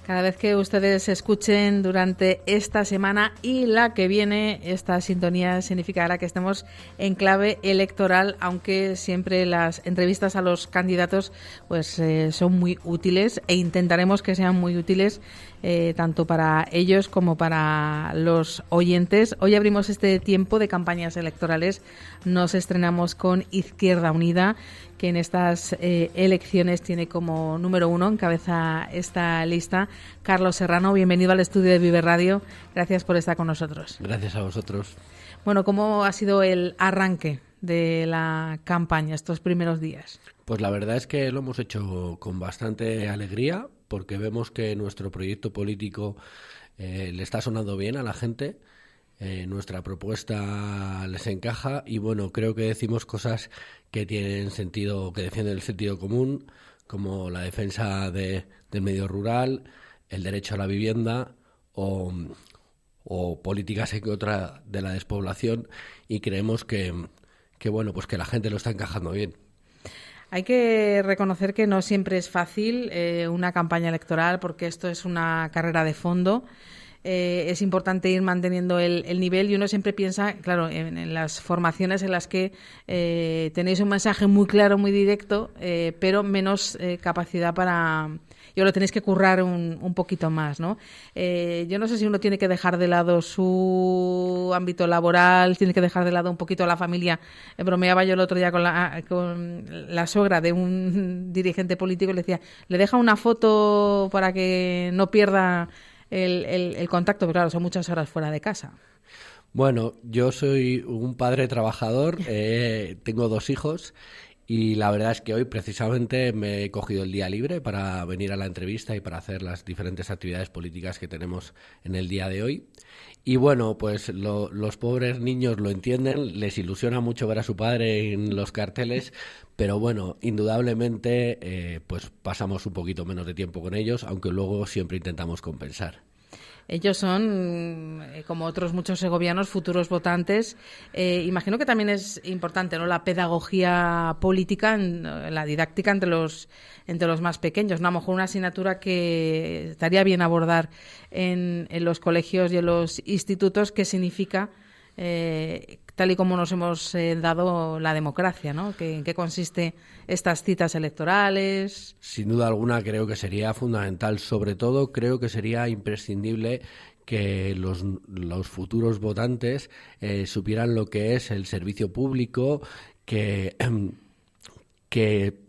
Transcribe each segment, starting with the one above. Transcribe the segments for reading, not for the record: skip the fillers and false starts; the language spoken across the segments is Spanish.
Cada vez que ustedes escuchen durante esta semana y la que viene, esta sintonía significará que estemos en clave electoral, aunque siempre las entrevistas a los candidatos pues son muy útiles e intentaremos que sean muy útiles tanto para ellos como para los oyentes. Hoy abrimos este tiempo de campañas electorales. Nos estrenamos con Izquierda Unida, que en estas elecciones tiene como número 1, encabeza esta lista, Carlos Serrano. Bienvenido al estudio de Vive Radio. Gracias por estar con nosotros. Gracias a vosotros. Bueno, ¿cómo ha sido el arranque de la campaña estos primeros días? Pues la verdad es que lo hemos hecho con bastante alegría, porque vemos que nuestro proyecto político le está sonando bien a la gente. Nuestra propuesta les encaja y bueno, creo que decimos cosas que tienen sentido, que defienden el sentido común, como la defensa del medio rural, el derecho a la vivienda o políticas en contra de la despoblación, y creemos que bueno, pues que la gente lo está encajando bien. Hay que reconocer que no siempre es fácil una campaña electoral, porque esto es una carrera de fondo. Es importante ir manteniendo el nivel, y uno siempre piensa, claro, en las formaciones en las que tenéis un mensaje muy claro, muy directo, pero menos capacidad para... Y lo tenéis que currar un poquito más, ¿no? Yo no sé si uno tiene que dejar de lado su ámbito laboral, tiene que dejar de lado un poquito la familia. Bromeaba yo el otro día con la suegra de un dirigente político y le decía, le deja una foto para que no pierda el contacto, pero claro, son muchas horas fuera de casa. Bueno, yo soy un padre trabajador, tengo 2 hijos y la verdad es que hoy precisamente me he cogido el día libre para venir a la entrevista y para hacer las diferentes actividades políticas que tenemos en el día de hoy. Y bueno, pues los pobres niños lo entienden, les ilusiona mucho ver a su padre en los carteles, pero bueno, indudablemente pues pasamos un poquito menos de tiempo con ellos, aunque luego siempre intentamos compensar. Ellos son, como otros muchos segovianos, futuros votantes. Imagino que también es importante, ¿no?, la pedagogía política, la didáctica entre los más pequeños, ¿no? A lo mejor una asignatura que estaría bien abordar en los colegios y en los institutos, que significa, tal y como nos hemos dado la democracia, ¿no? ¿En qué consiste estas citas electorales? Sin duda alguna creo que sería fundamental. Sobre todo creo que sería imprescindible que los futuros votantes supieran lo que es el servicio público, que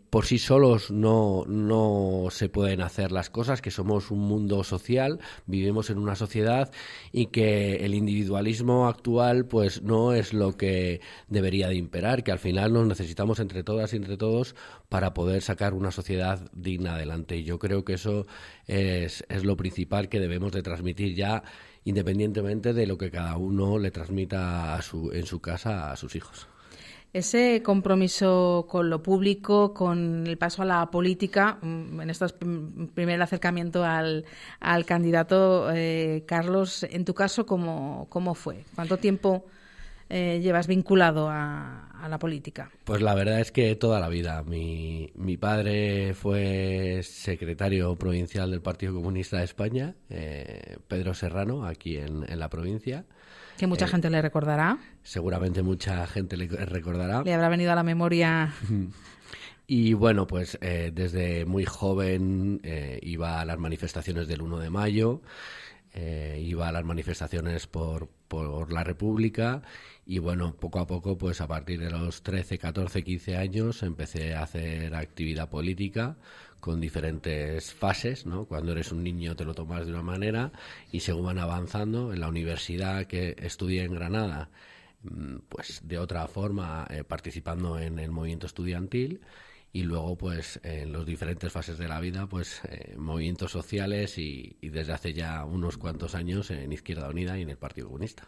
por sí solos no se pueden hacer las cosas, que somos un mundo social, vivimos en una sociedad, y que el individualismo actual pues no es lo que debería de imperar, que al final nos necesitamos entre todas y entre todos para poder sacar una sociedad digna adelante. Y yo creo que eso es lo principal que debemos de transmitir ya, independientemente de lo que cada uno le transmita en su casa a sus hijos. Ese compromiso con lo público, con el paso a la política, en este primer acercamiento al candidato, Carlos, en tu caso, ¿cómo fue? ¿Cuánto tiempo llevas vinculado a la política? Pues la verdad es que toda la vida. Mi padre fue secretario provincial del Partido Comunista de España, Pedro Serrano, aquí en la provincia. Que mucha gente le recordará. Seguramente mucha gente le recordará. Le habrá venido a la memoria. Y bueno, pues desde muy joven iba a las manifestaciones del 1 de mayo, iba a las manifestaciones por la República, y bueno, poco a poco, pues a partir de los 13, 14, 15 años empecé a hacer actividad política con diferentes fases, ¿no? Cuando eres un niño te lo tomas de una manera, y según van avanzando, en la universidad que estudié en Granada, pues de otra forma, participando en el movimiento estudiantil, y luego pues en las diferentes fases de la vida, pues movimientos sociales, y desde hace ya unos cuantos años en Izquierda Unida y en el Partido Comunista.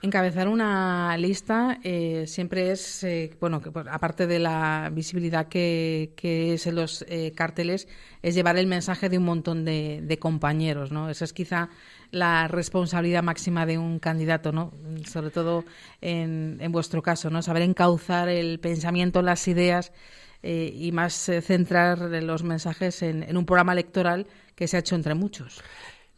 Encabezar una lista siempre es, bueno, que, pues, aparte de la visibilidad que es en los carteles, es llevar el mensaje de un montón de compañeros, ¿no? Esa es quizá la responsabilidad máxima de un candidato, ¿no? Sobre todo en vuestro caso, ¿no? Saber encauzar el pensamiento, las ideas y más centrar los mensajes en un programa electoral que se ha hecho entre muchos.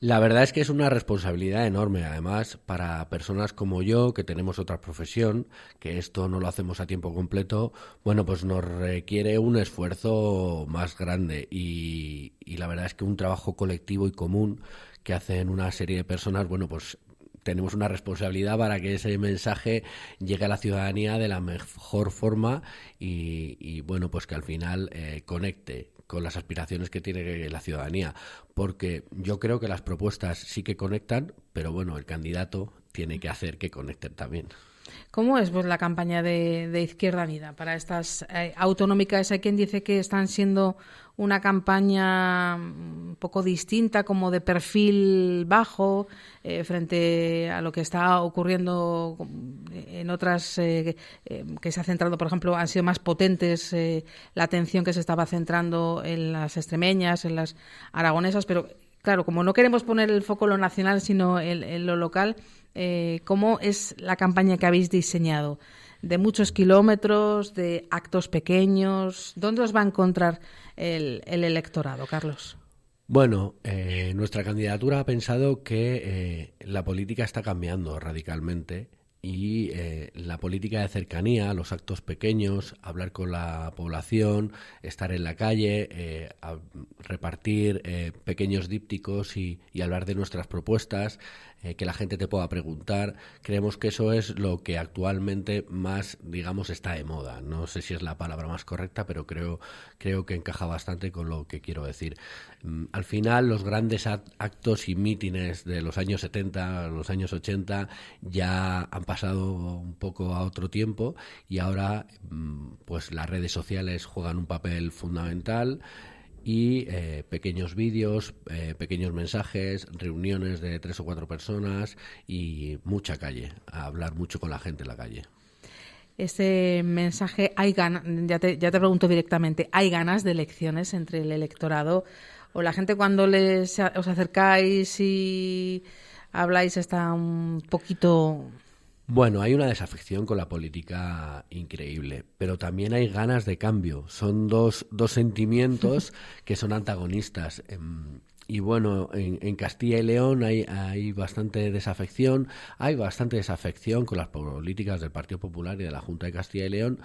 La verdad es que es una responsabilidad enorme, además, para personas como yo, que tenemos otra profesión, que esto no lo hacemos a tiempo completo, bueno, pues nos requiere un esfuerzo más grande y la verdad es que un trabajo colectivo y común que hacen una serie de personas, bueno, pues tenemos una responsabilidad para que ese mensaje llegue a la ciudadanía de la mejor forma y bueno, pues que al final conecte con las aspiraciones que tiene la ciudadanía, porque yo creo que las propuestas sí que conectan, pero bueno, el candidato tiene que hacer que conecten también. ¿Cómo es pues la campaña de Izquierda Unida para estas autonómicas? Hay quien dice que están siendo una campaña un poco distinta, como de perfil bajo, frente a lo que está ocurriendo en otras que se ha centrado, por ejemplo, han sido más potentes la atención que se estaba centrando en las extremeñas, en las aragonesas, pero claro, como no queremos poner el foco en lo nacional, sino en lo local, ¿cómo es la campaña que habéis diseñado? ¿De muchos kilómetros, de actos pequeños? ¿Dónde os va a encontrar el electorado, Carlos? Bueno, nuestra candidatura ha pensado que la política está cambiando radicalmente y la política de cercanía, los actos pequeños, hablar con la población, estar en la calle, repartir pequeños dípticos y hablar de nuestras propuestas, que la gente te pueda preguntar. Creemos que eso es lo que actualmente más, digamos, está de moda. No sé si es la palabra más correcta, pero creo que encaja bastante con lo que quiero decir. Al final, los grandes actos y mítines de los años 70, los años 80, ya han pasado un poco a otro tiempo y ahora pues las redes sociales juegan un papel fundamental y pequeños vídeos, pequeños mensajes, reuniones de 3 o 4 personas y mucha calle, a hablar mucho con la gente en la calle. Ese mensaje, ya te pregunto directamente, ¿hay ganas de elecciones entre el electorado o la gente cuando os acercáis y habláis está un poquito...? Bueno, hay una desafección con la política increíble, pero también hay ganas de cambio. Son dos sentimientos que son antagonistas. Y bueno, en Castilla y León hay bastante desafección. Hay bastante desafección con las políticas del Partido Popular y de la Junta de Castilla y León.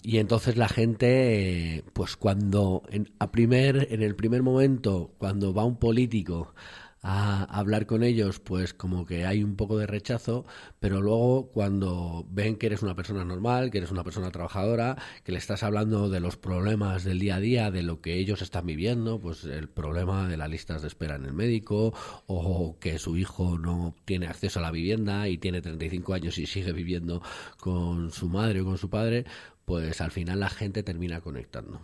Y entonces la gente, pues cuando en el primer momento, cuando va un político a hablar con ellos, pues como que hay un poco de rechazo, pero luego cuando ven que eres una persona normal, que eres una persona trabajadora, que le estás hablando de los problemas del día a día, de lo que ellos están viviendo, pues el problema de las listas de espera en el médico, o que su hijo no tiene acceso a la vivienda y tiene 35 años y sigue viviendo con su madre o con su padre, pues al final la gente termina conectando.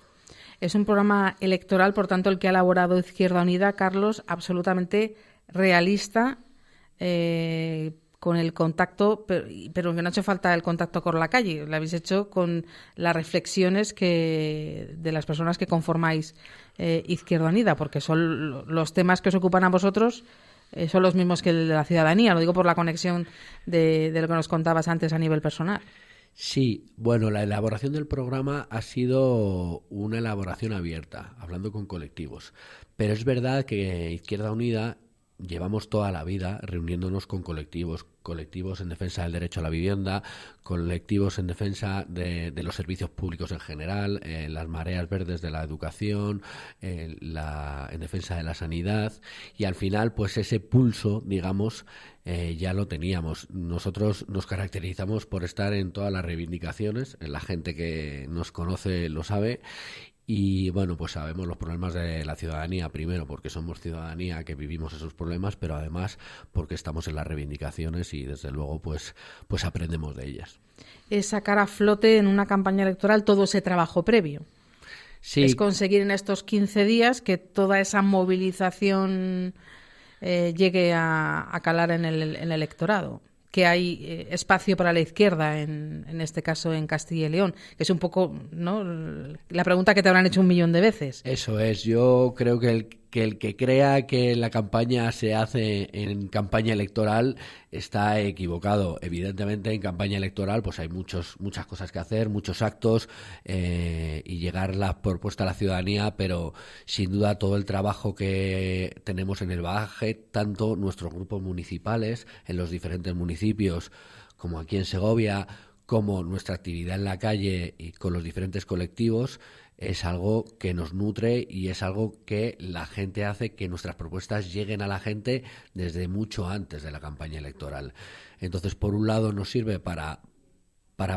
Es un programa electoral, por tanto, el que ha elaborado Izquierda Unida, Carlos, absolutamente realista, con el contacto, pero que no ha hecho falta el contacto con la calle. Lo habéis hecho con las reflexiones de las personas que conformáis Izquierda Unida, porque son los temas que os ocupan a vosotros, son los mismos que el de la ciudadanía. Lo digo por la conexión de lo que nos contabas antes a nivel personal. Sí, bueno, la elaboración del programa ha sido una elaboración abierta, hablando con colectivos. Pero es verdad que Izquierda Unida llevamos toda la vida reuniéndonos con colectivos en defensa del derecho a la vivienda, colectivos en defensa de los servicios públicos en general, las mareas verdes de la educación, en defensa de la sanidad, y al final pues ese pulso, digamos, ya lo teníamos. Nosotros nos caracterizamos por estar en todas las reivindicaciones, la gente que nos conoce lo sabe. Y bueno, pues sabemos los problemas de la ciudadanía, primero porque somos ciudadanía que vivimos esos problemas, pero además porque estamos en las reivindicaciones y desde luego pues aprendemos de ellas. Es sacar a flote en una campaña electoral todo ese trabajo previo. Sí. Es conseguir en estos 15 días que toda esa movilización llegue a calar en el electorado. Que hay espacio para la izquierda, en este caso en Castilla y León, que es un poco, ¿no?, la pregunta que te habrán hecho 1.000.000 de veces. Eso es, yo creo que que el que crea que la campaña se hace en campaña electoral está equivocado. Evidentemente, en campaña electoral pues hay muchas cosas que hacer, muchos actos y llegar la propuesta a la ciudadanía, pero sin duda todo el trabajo que tenemos en el bagaje, tanto nuestros grupos municipales en los diferentes municipios, como aquí en Segovia, como nuestra actividad en la calle y con los diferentes colectivos, es algo que nos nutre y es algo que la gente hace que nuestras propuestas lleguen a la gente desde mucho antes de la campaña electoral. Entonces, por un lado, nos sirve para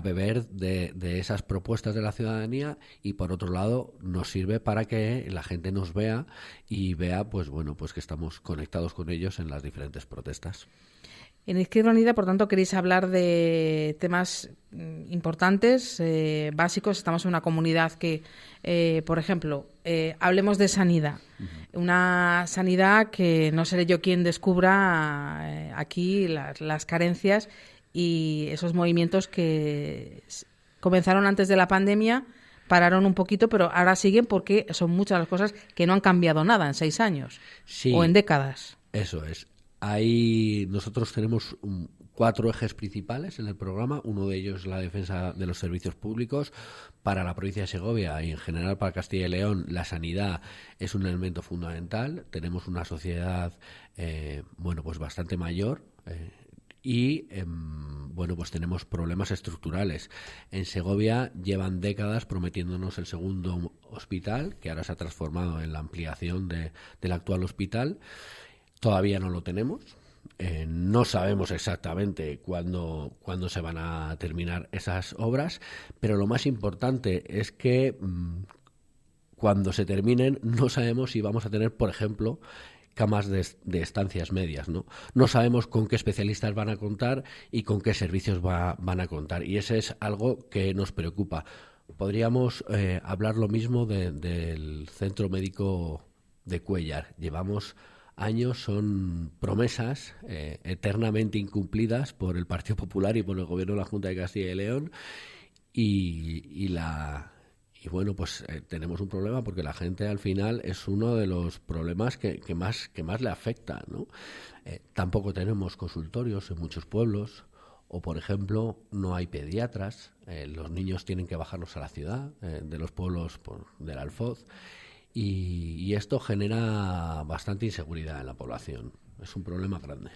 beber de esas propuestas de la ciudadanía y, por otro lado, nos sirve para que la gente nos vea y vea pues que estamos conectados con ellos en las diferentes protestas. En Izquierda Unida, por tanto, queréis hablar de temas importantes, básicos. Estamos en una comunidad que, por ejemplo, hablemos de sanidad. Una sanidad que no seré yo quien descubra aquí las carencias y esos movimientos que comenzaron antes de la pandemia, pararon un poquito, pero ahora siguen porque son muchas las cosas que no han cambiado nada en 6 años o en décadas. Eso es. Ahí nosotros tenemos 4 ejes principales en el programa. Uno de ellos es la defensa de los servicios públicos. Para la provincia de Segovia y en general para Castilla y León, la sanidad es un elemento fundamental. Tenemos una sociedad pues bastante mayor y pues tenemos problemas estructurales. En Segovia llevan décadas prometiéndonos el segundo hospital, que ahora se ha transformado en la ampliación del actual hospital. Todavía no lo tenemos. No sabemos exactamente cuándo se van a terminar esas obras, pero lo más importante es que cuando se terminen no sabemos si vamos a tener, por ejemplo, camas de estancias medias, ¿no? No sabemos con qué especialistas van a contar y con qué servicios van a contar, y ese es algo que nos preocupa. Podríamos hablar lo mismo del Centro Médico de Cuéllar. Llevamos años, son promesas eternamente incumplidas por el Partido Popular y por el Gobierno de la Junta de Castilla y León tenemos un problema porque la gente al final es uno de los problemas que más le afecta, ¿no? Tampoco tenemos consultorios en muchos pueblos o, por ejemplo, no hay pediatras. Los niños tienen que bajarlos a la ciudad de los pueblos del Alfoz. Y esto genera bastante inseguridad en la población. Es un problema grande.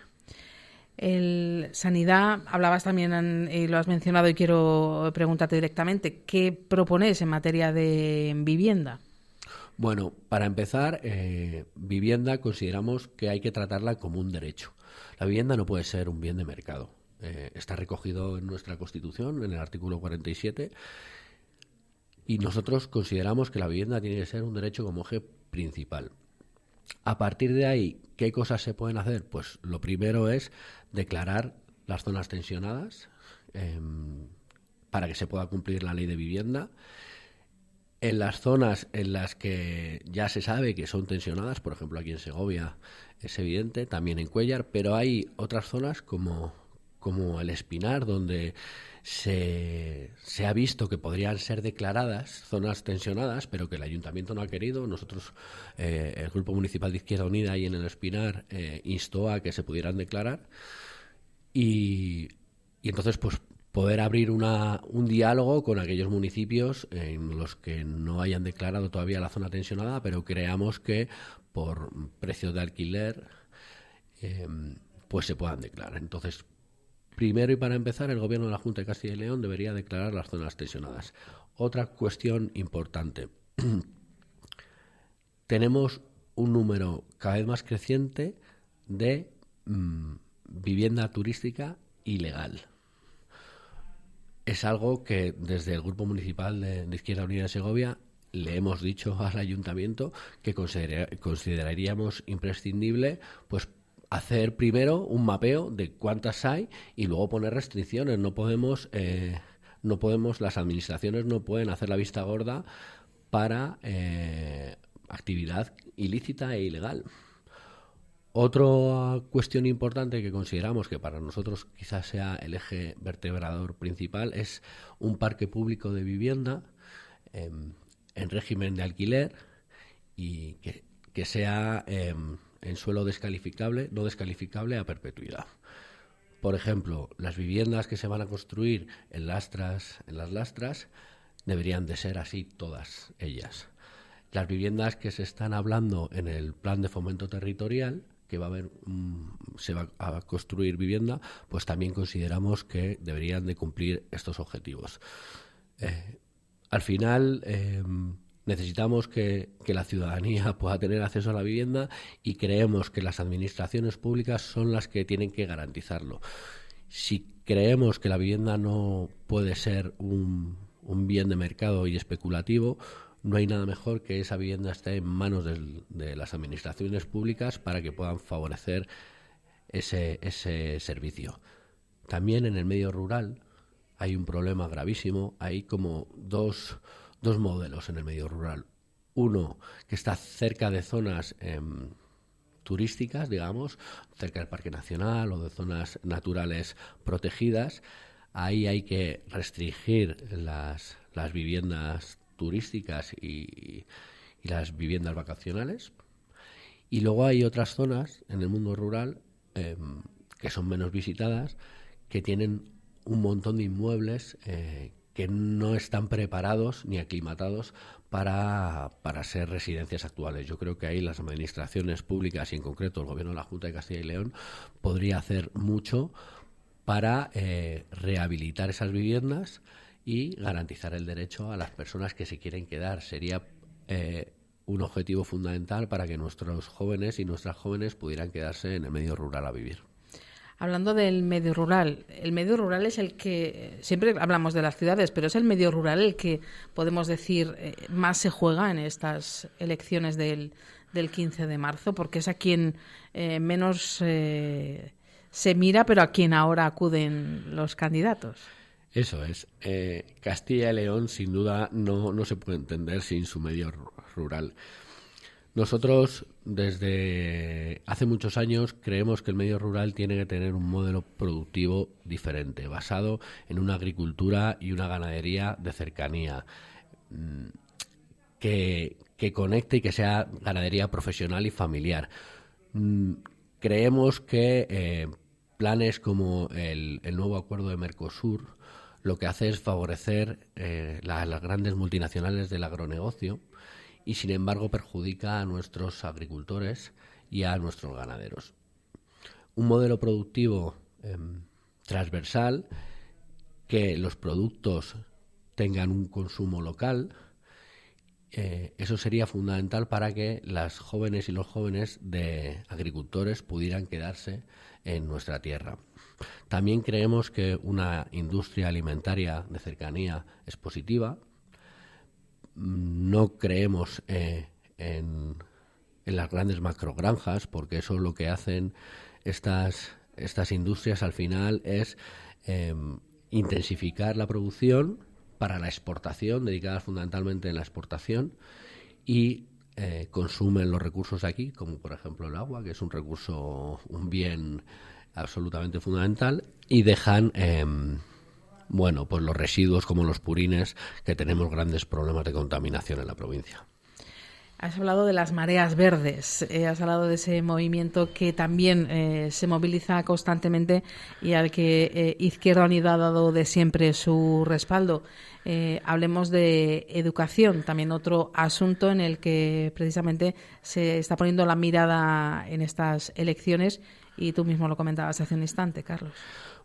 Sanidad, hablabas también y lo has mencionado y quiero preguntarte directamente, ¿qué propones en materia de vivienda? Bueno, para empezar, vivienda consideramos que hay que tratarla como un derecho. La vivienda no puede ser un bien de mercado. Está recogido en nuestra Constitución, en el artículo 47, y nosotros consideramos que la vivienda tiene que ser un derecho como eje principal. A partir de ahí, ¿qué cosas se pueden hacer? Pues lo primero es declarar las zonas tensionadas para que se pueda cumplir la ley de vivienda. En las zonas en las que ya se sabe que son tensionadas, por ejemplo aquí en Segovia es evidente, también en Cuéllar, pero hay otras zonas como el Espinar, donde se ha visto que podrían ser declaradas zonas tensionadas, pero que el ayuntamiento no ha querido. Nosotros, el Grupo Municipal de Izquierda Unida ahí en el Espinar, instó a que se pudieran declarar y entonces pues poder abrir un diálogo con aquellos municipios en los que no hayan declarado todavía la zona tensionada, pero creamos que por precio de alquiler pues se puedan declarar. Entonces, primero y para empezar, el Gobierno de la Junta de Castilla y León debería declarar las zonas tensionadas. Otra cuestión importante. Tenemos un número cada vez más creciente de vivienda turística ilegal. Es algo que desde el Grupo Municipal de Izquierda Unida de Segovia le hemos dicho al Ayuntamiento que consideraríamos imprescindible pues hacer primero un mapeo de cuántas hay y luego poner restricciones. No podemos, las administraciones no pueden hacer la vista gorda para actividad ilícita e ilegal. Otra cuestión importante que consideramos que para nosotros quizás sea el eje vertebrador principal es un parque público de vivienda en régimen de alquiler y que sea en suelo descalificable, no descalificable a perpetuidad. Por ejemplo, las viviendas que se van a construir en las lastras deberían de ser así todas ellas. Las viviendas que se están hablando en el plan de fomento territorial, que se va a construir vivienda, pues también consideramos que deberían de cumplir estos objetivos. Al final necesitamos que la ciudadanía pueda tener acceso a la vivienda y creemos que las administraciones públicas son las que tienen que garantizarlo. Si creemos que la vivienda no puede ser un bien de mercado y especulativo, no hay nada mejor que esa vivienda esté en manos de las administraciones públicas para que puedan favorecer ese servicio. También en el medio rural hay un problema gravísimo. Hay como dos modelos en el medio rural. Uno que está cerca de zonas turísticas, digamos, cerca del Parque Nacional o de zonas naturales protegidas. Ahí hay que restringir las viviendas turísticas y las viviendas vacacionales. Y luego hay otras zonas en el mundo rural que son menos visitadas, que tienen un montón de inmuebles que no están preparados ni aclimatados para ser residencias actuales. Yo creo que ahí las administraciones públicas y en concreto el Gobierno de la Junta de Castilla y León podría hacer mucho para rehabilitar esas viviendas y garantizar el derecho a las personas que se quieren quedar. Sería un objetivo fundamental para que nuestros jóvenes y nuestras jóvenes pudieran quedarse en el medio rural a vivir. Hablando del medio rural, el medio rural es el que, siempre hablamos de las ciudades, pero es el medio rural el que, podemos decir, más se juega en estas elecciones del 15 de marzo, porque es a quien menos se mira, pero a quien ahora acuden los candidatos. Eso es. Castilla y León, sin duda, no se puede entender sin su medio rural. Nosotros, desde hace muchos años, creemos que el medio rural tiene que tener un modelo productivo diferente, basado en una agricultura y una ganadería de cercanía, que conecte y que sea ganadería profesional y familiar. Creemos que planes como el nuevo acuerdo de Mercosur lo que hace es favorecer las grandes multinacionales del agronegocio y, sin embargo, perjudica a nuestros agricultores y a nuestros ganaderos. Un modelo productivo transversal, que los productos tengan un consumo local, eso sería fundamental para que las jóvenes y los jóvenes de agricultores pudieran quedarse en nuestra tierra. También creemos que una industria alimentaria de cercanía es positiva. No creemos en las grandes macrogranjas, porque eso lo que hacen estas industrias al final es intensificar la producción para la exportación, dedicadas fundamentalmente en la exportación, y consumen los recursos aquí, como por ejemplo el agua, que es un bien absolutamente fundamental, y dejan pues los residuos como los purines, que tenemos grandes problemas de contaminación en la provincia. Has hablado de las mareas verdes, has hablado de ese movimiento que también se moviliza constantemente y al que Izquierda Unida ha dado de siempre su respaldo. Hablemos de educación, también otro asunto en el que precisamente se está poniendo la mirada en estas elecciones, y tú mismo lo comentabas hace un instante, Carlos.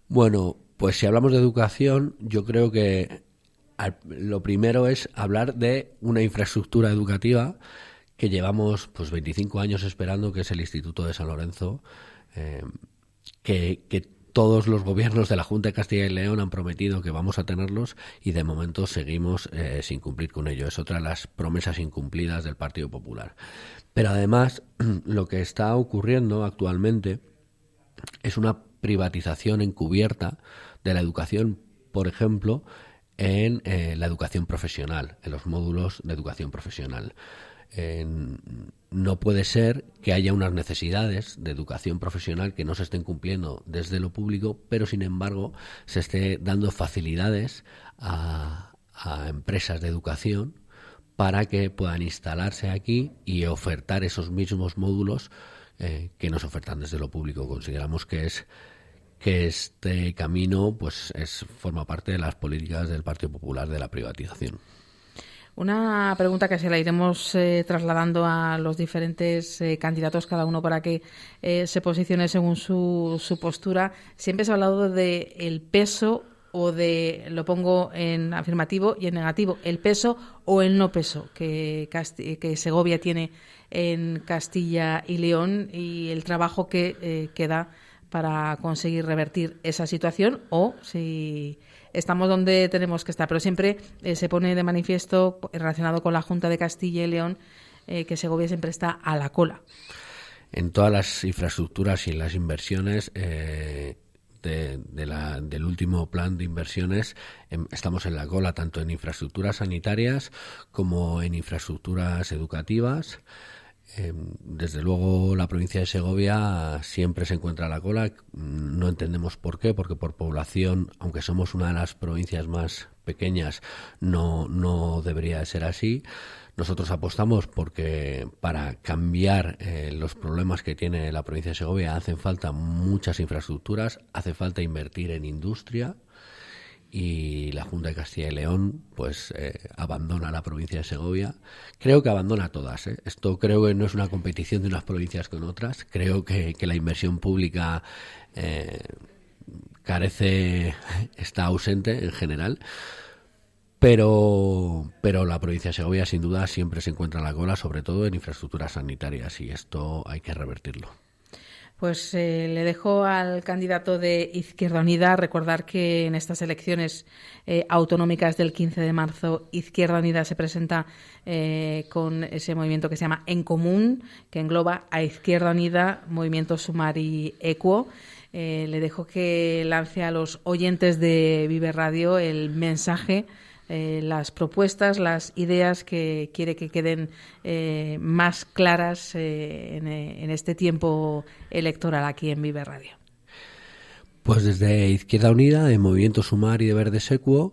Bueno, pues si hablamos de educación, yo creo que lo primero es hablar de una infraestructura educativa que llevamos 25 años esperando, que es el Instituto de San Lorenzo, que todos los gobiernos de la Junta de Castilla y León han prometido que vamos a tenerlos, y de momento seguimos sin cumplir con ello. Es otra de las promesas incumplidas del Partido Popular. Pero además, lo que está ocurriendo actualmente es una privatización encubierta de la educación, por ejemplo, en la educación profesional, en los módulos de educación profesional. No puede ser que haya unas necesidades de educación profesional que no se estén cumpliendo desde lo público, pero sin embargo se esté dando facilidades a empresas de educación para que puedan instalarse aquí y ofertar esos mismos módulos que nos ofertan desde lo público. Consideramos que este camino pues forma parte de las políticas del Partido Popular de la privatización. Una pregunta que se la iremos trasladando a los diferentes candidatos, cada uno para que se posicione según su postura. Siempre se ha hablado del peso o lo pongo en afirmativo y en negativo, el peso o el no peso que Segovia tiene en Castilla y León y el trabajo que queda para conseguir revertir esa situación o si estamos donde tenemos que estar. Pero siempre se pone de manifiesto, relacionado con la Junta de Castilla y León, que Segovia siempre está a la cola. En todas las infraestructuras y en las inversiones del último plan de inversiones estamos en la cola, tanto en infraestructuras sanitarias como en infraestructuras educativas. Desde luego la provincia de Segovia siempre se encuentra a la cola. No entendemos por qué, porque por población, aunque somos una de las provincias más pequeñas, no debería de ser así. Nosotros apostamos porque para cambiar los problemas que tiene la provincia de Segovia hacen falta muchas infraestructuras, hace falta invertir en industria. Y la Junta de Castilla y León pues abandona la provincia de Segovia. Creo que abandona todas. Esto creo que no es una competición de unas provincias con otras. Creo que la inversión pública está ausente en general. Pero la provincia de Segovia sin duda siempre se encuentra en la cola, sobre todo en infraestructuras sanitarias, y esto hay que revertirlo. Pues le dejo al candidato de Izquierda Unida recordar que en estas elecciones autonómicas del 15 de marzo Izquierda Unida se presenta con ese movimiento que se llama En Común, que engloba a Izquierda Unida, Movimiento Sumar y Equo. Le dejo que lance a los oyentes de Vive Radio el mensaje, las propuestas, las ideas que quiere que queden más claras en este tiempo electoral aquí en Vive Radio. Pues desde Izquierda Unida, de Movimiento Sumar y de Verdes Equo,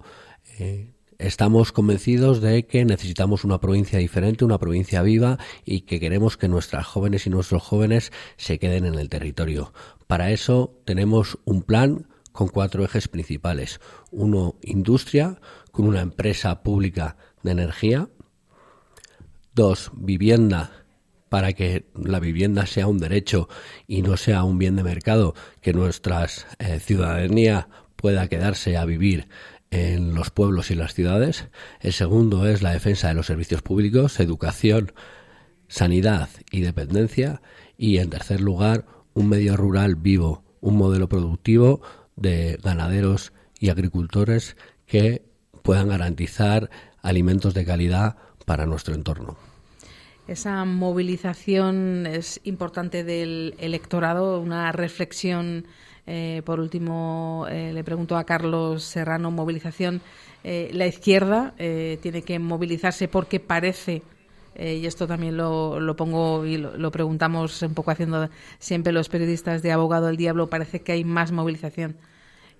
estamos convencidos de que necesitamos una provincia diferente, una provincia viva, y que queremos que nuestras jóvenes y nuestros jóvenes se queden en el territorio. Para eso tenemos un plan con 4 ejes principales. 1, industria, con una empresa pública de energía. 2, vivienda, para que la vivienda sea un derecho y no sea un bien de mercado, que nuestra ciudadanía pueda quedarse a vivir en los pueblos y las ciudades. El segundo es la defensa de los servicios públicos, educación, sanidad y dependencia. Y en tercer lugar, un medio rural vivo, un modelo productivo de ganaderos y agricultores que puedan garantizar alimentos de calidad para nuestro entorno. Esa movilización es importante del electorado, una reflexión. Por último, le pregunto a Carlos Serrano, movilización. La izquierda tiene que movilizarse porque parece, y esto también lo pongo y lo preguntamos un poco haciendo siempre los periodistas de Abogado del Diablo, parece que hay más movilización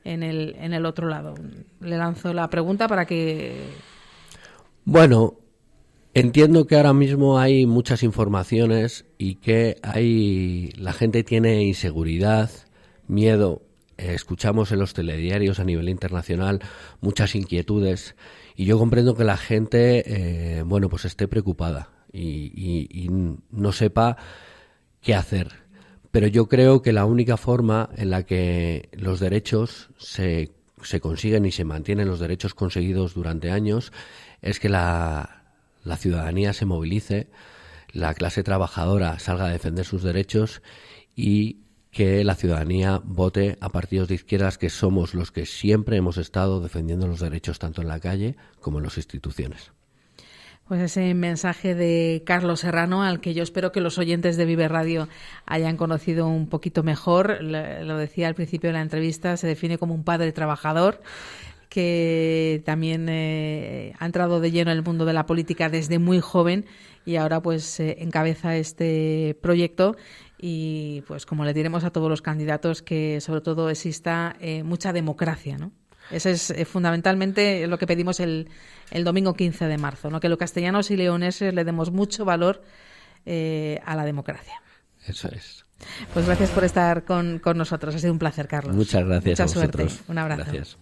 en el otro lado. Le lanzo la pregunta para que... Bueno, entiendo que ahora mismo hay muchas informaciones y que la gente tiene inseguridad, miedo. Escuchamos en los telediarios a nivel internacional muchas inquietudes y yo comprendo que la gente pues esté preocupada y no sepa qué hacer. Pero yo creo que la única forma en la que los derechos se consiguen y se mantienen los derechos conseguidos durante años es que la ciudadanía se movilice, la clase trabajadora salga a defender sus derechos y que la ciudadanía vote a partidos de izquierdas, que somos los que siempre hemos estado defendiendo los derechos tanto en la calle como en las instituciones. Pues ese mensaje de Carlos Serrano, al que yo espero que los oyentes de Vive Radio hayan conocido un poquito mejor. Lo decía al principio de la entrevista, se define como un padre trabajador que también ha entrado de lleno en el mundo de la política desde muy joven y ahora pues encabeza este proyecto. Y pues como le diremos a todos los candidatos, que sobre todo exista mucha democracia, ¿no? Eso es fundamentalmente lo que pedimos el domingo 15 de marzo, ¿no? Que los castellanos y leoneses le demos mucho valor a la democracia. Eso es. Pues gracias por estar con nosotros. Ha sido un placer, Carlos. Muchas gracias. Mucha a vosotros. suerte. Un abrazo. Gracias.